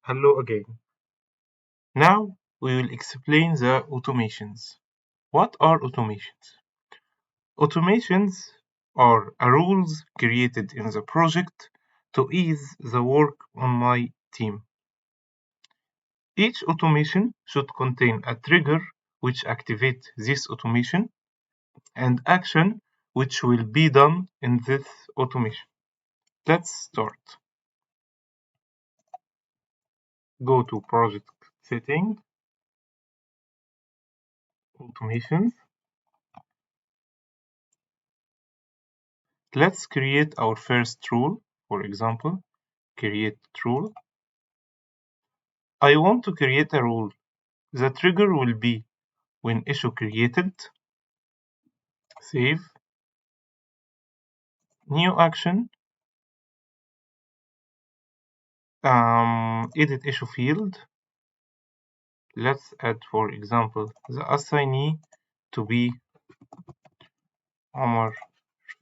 Hello again. Now we will explain the automations. What are automations? Automations are rules created in the project to ease the work on my team. Each automation should contain a trigger which activates this automation and action which will be done in this automation. Let's start. Go to project setting, automations. Let's create our first rule. For example, create rule. I want to create a rule. The trigger will be when issue created, save, new action, edit issue field. Let's add, for example, the assignee to be Omar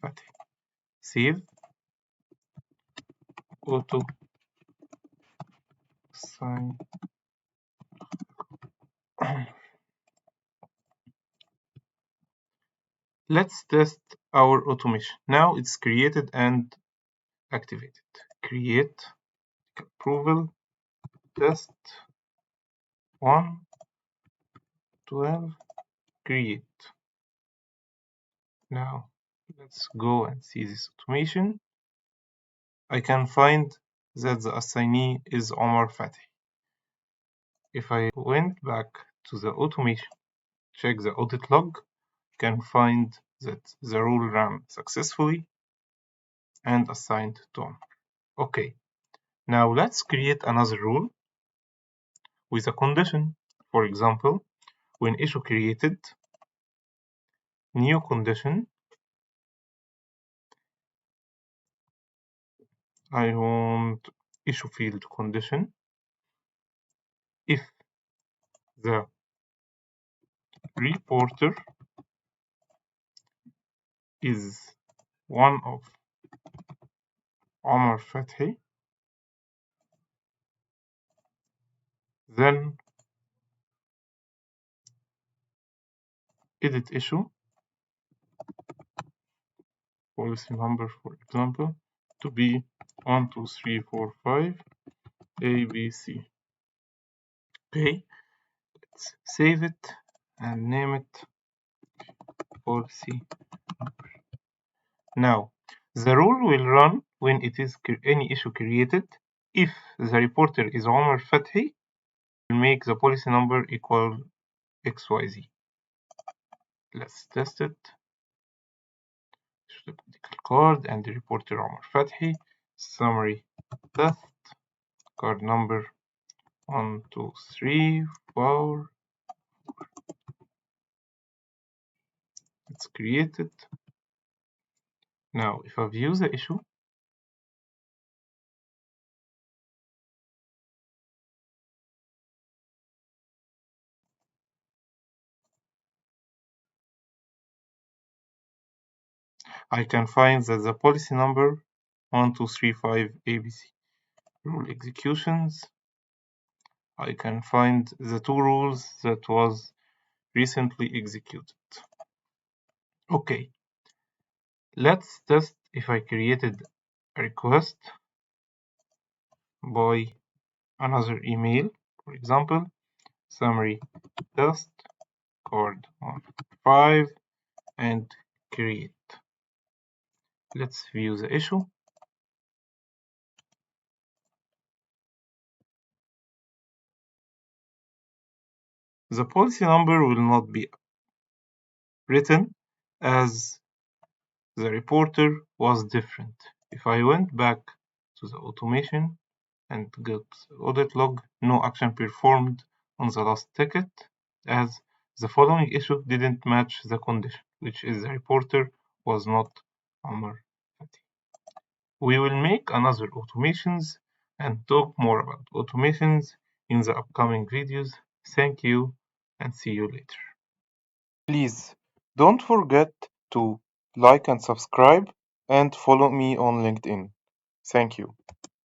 Fatih. Save, auto assign. Let's test our automation. Now it's created and activated. Create, approval, test, 1, 12, create. Now let's go and see this automation. I can find that the assignee is Omar Fatih. If I went back to the automation, check the audit log, you can find that the rule ran successfully and assigned to Omar. Okay, now let's create another rule with a condition. For example, when issue created, new condition, I want issue field condition. If the reporter is one of Omar Fathi, then edit issue, policy number, for example, to be 12345 ABC. Okay, let's save it and name it policy number. Now, the rule will run when it is any issue created. If the reporter is Omar Fathi, we'll make the policy number equal XYZ. Let's test it. The medical card and the reporter Omar Fathi. Summary test. Card number 1234. It's created. Now, if I view the issue, I can find that the policy number 1235 ABC. Rule executions. I can find the two rules that was recently executed. Okay, let's test if I created a request by another email. For example, summary test card 5 and create. Let's view the issue. The policy number will not be written as the reporter was different. If I went back to the automation and get audit log, no action performed on the last ticket as the following issue didn't match the condition, which is the reporter was not Omar Fatih. We will make another automations and talk more about automations in the upcoming videos. Thank you and see you later. Please don't forget to like and subscribe and follow me on LinkedIn. Thank you.